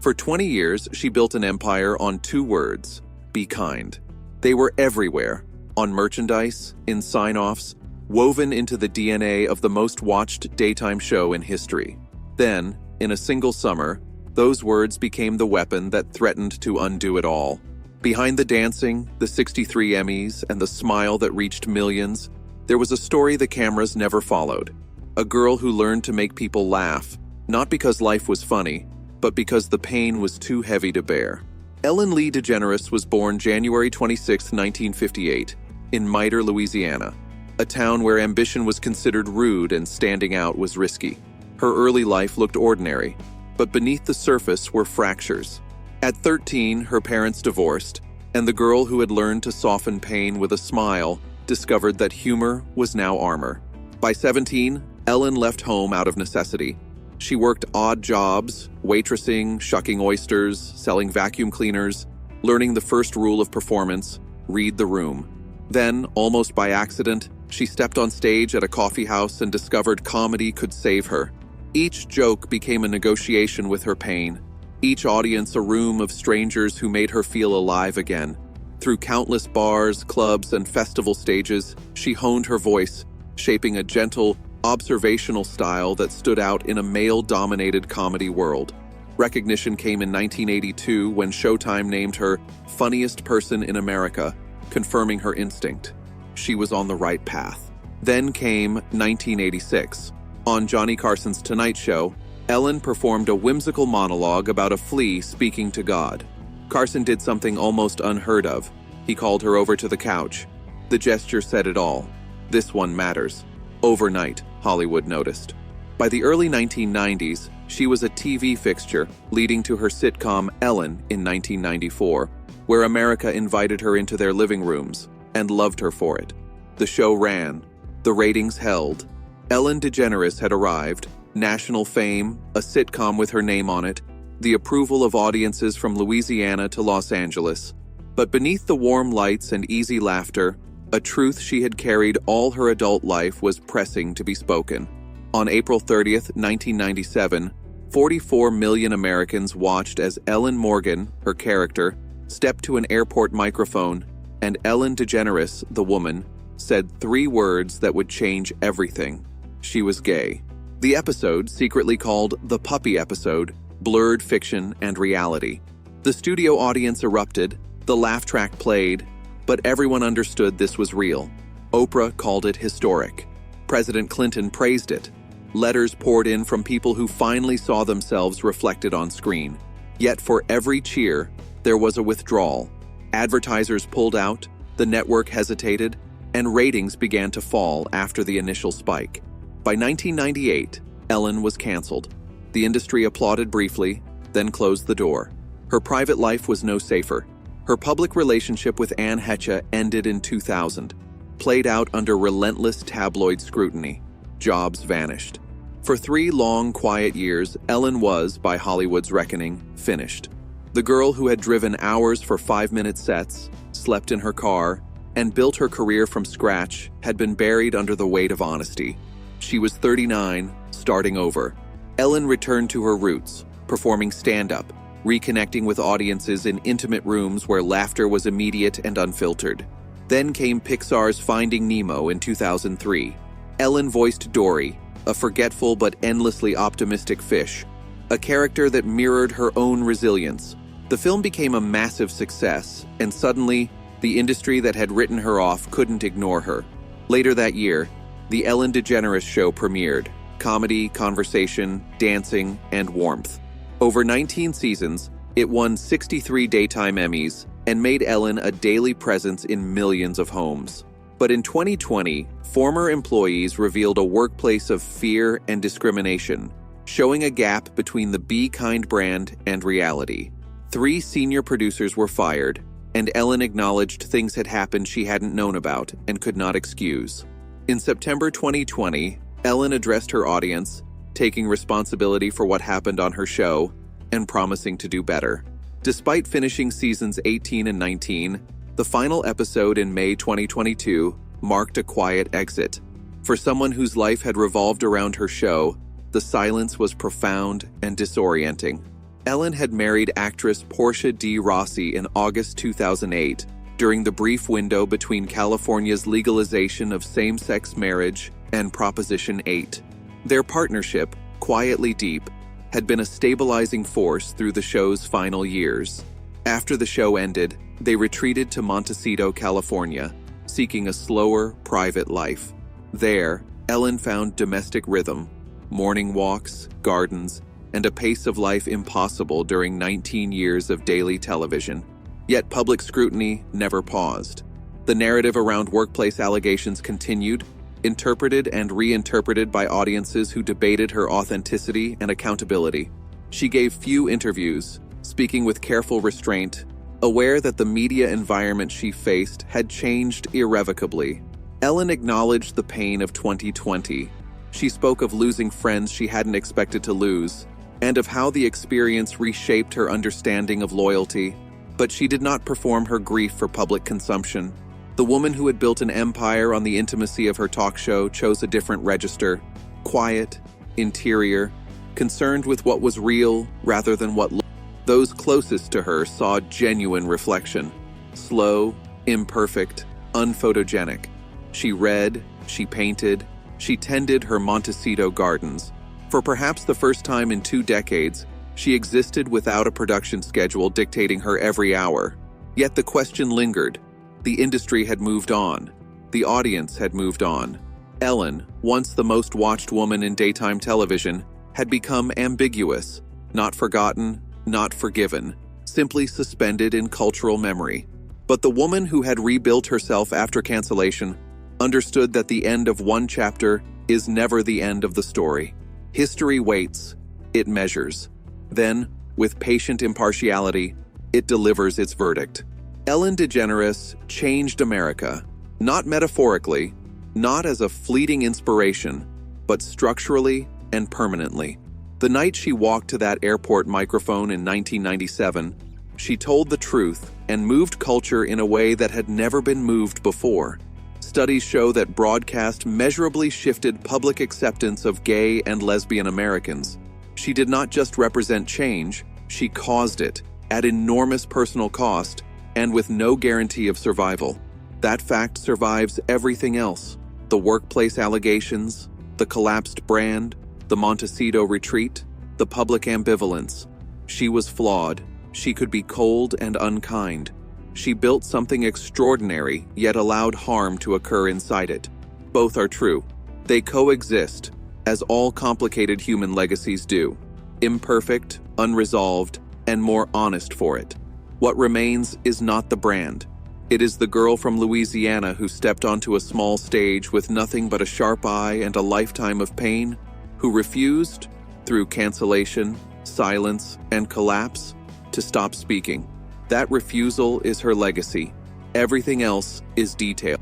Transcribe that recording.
For 20 years, she built an empire on 2 words: be kind. They were everywhere, on merchandise, in sign-offs, woven into the DNA of the most watched daytime show in history. Then, in a single summer, those words became the weapon that threatened to undo it all. Behind the dancing, the 63 Emmys, and the smile that reached millions, there was a story the cameras never followed. A girl who learned to make people laugh, not because life was funny, but because the pain was too heavy to bear. Ellen Lee DeGeneres was born January 26, 1958, in Miter, Louisiana, a town where ambition was considered rude and standing out was risky. Her early life looked ordinary, but beneath the surface were fractures. At 13, her parents divorced, and the girl who had learned to soften pain with a smile discovered that humor was now armor. By 17, Ellen left home out of necessity. She worked odd jobs, waitressing, shucking oysters, selling vacuum cleaners, learning the first rule of performance: read the room. Then, almost by accident, she stepped on stage at a coffee house and discovered comedy could save her. Each joke became a negotiation with her pain, each audience a room of strangers who made her feel alive again. Through countless bars, clubs, and festival stages, she honed her voice, shaping a gentle, observational style that stood out in a male-dominated comedy world. Recognition came in 1982 when Showtime named her Funniest Person in America, confirming her instinct. She was on the right path. Then came 1986. On Johnny Carson's Tonight Show, Ellen performed a whimsical monologue about a flea speaking to God. Carson did something almost unheard of. He called her over to the couch. The gesture said it all. This one matters. Overnight, Hollywood noticed. By the early 1990s, she was a TV fixture, leading to her sitcom Ellen in 1994, where America invited her into their living rooms and loved her for it. The show ran. The ratings held. Ellen DeGeneres had arrived. National fame, a sitcom with her name on it, the approval of audiences from Louisiana to Los Angeles. But beneath the warm lights and easy laughter, a truth she had carried all her adult life was pressing to be spoken. On April 30th, 1997, 44 million Americans watched as Ellen Morgan, her character, stepped to an airport microphone, and Ellen DeGeneres, the woman, said 3 words that would change everything. She was gay. The episode, secretly called The Puppy Episode, blurred fiction and reality. The studio audience erupted, the laugh track played, but everyone understood this was real. Oprah called it historic. President Clinton praised it. Letters poured in from people who finally saw themselves reflected on screen. Yet for every cheer, there was a withdrawal. Advertisers pulled out, the network hesitated, and ratings began to fall after the initial spike. By 1998, Ellen was canceled. The industry applauded briefly, then closed the door. Her private life was no safer. Her public relationship with Anne Heche ended in 2000, played out under relentless tabloid scrutiny. Jobs vanished. For 3 long, quiet years, Ellen was, by Hollywood's reckoning, finished. The girl who had driven hours for 5-minute sets, slept in her car, and built her career from scratch had been buried under the weight of honesty. She was 39, starting over. Ellen returned to her roots, performing stand-up, reconnecting with audiences in intimate rooms where laughter was immediate and unfiltered. Then came Pixar's Finding Nemo in 2003. Ellen voiced Dory, a forgetful but endlessly optimistic fish, a character that mirrored her own resilience. The film became a massive success, and suddenly, the industry that had written her off couldn't ignore her. Later that year, The Ellen DeGeneres Show premiered. Comedy, conversation, dancing, and warmth. Over 19 seasons, it won 63 daytime Emmys and made Ellen a daily presence in millions of homes. But in 2020, former employees revealed a workplace of fear and discrimination, showing a gap between the Be Kind brand and reality. 3 senior producers were fired, and Ellen acknowledged things had happened she hadn't known about and could not excuse. In September 2020, Ellen addressed her audience, taking responsibility for what happened on her show and promising to do better. Despite finishing seasons 18 and 19, the final episode in May 2022 marked a quiet exit. For someone whose life had revolved around her show, the silence was profound and disorienting. Ellen had married actress Portia D. Rossi in August 2008, during the brief window between California's legalization of same-sex marriage and Proposition 8. Their partnership, quietly deep, had been a stabilizing force through the show's final years. After the show ended, they retreated to Montecito, California, seeking a slower, private life. There, Ellen found domestic rhythm, morning walks, gardens, and a pace of life impossible during 19 years of daily television. Yet public scrutiny never paused. The narrative around workplace allegations continued, interpreted and reinterpreted by audiences who debated her authenticity and accountability. She gave few interviews, speaking with careful restraint, aware that the media environment she faced had changed irrevocably. Ellen acknowledged the pain of 2020. She spoke of losing friends she hadn't expected to lose, and of how the experience reshaped her understanding of loyalty. But she did not perform her grief for public consumption. The woman who had built an empire on the intimacy of her talk show chose a different register: quiet, interior, concerned with what was real rather than what looked. Those closest to her saw genuine reflection, slow, imperfect, unphotogenic. She read, she painted, she tended her Montecito gardens. For perhaps the first time in 2 decades, she existed without a production schedule dictating her every hour. Yet the question lingered. The industry had moved on. The audience had moved on. Ellen, once the most watched woman in daytime television, had become ambiguous, not forgotten, not forgiven, simply suspended in cultural memory. But the woman who had rebuilt herself after cancellation understood that the end of one chapter is never the end of the story. History waits, it measures. Then, with patient impartiality, it delivers its verdict. Ellen DeGeneres changed America, not metaphorically, not as a fleeting inspiration, but structurally and permanently. The night she walked to that airport microphone in 1997, she told the truth and moved culture in a way that had never been moved before. Studies show that broadcast measurably shifted public acceptance of gay and lesbian Americans. She did not just represent change, she caused it, at enormous personal cost, and with no guarantee of survival. That fact survives everything else: the workplace allegations, the collapsed brand, the Montecito retreat, the public ambivalence. She was flawed. She could be cold and unkind. She built something extraordinary, yet allowed harm to occur inside it. Both are true. They coexist, as all complicated human legacies do. Imperfect, unresolved, and more honest for it. What remains is not the brand. It is the girl from Louisiana who stepped onto a small stage with nothing but a sharp eye and a lifetime of pain, who refused, through cancellation, silence, and collapse, to stop speaking. That refusal is her legacy. Everything else is detail.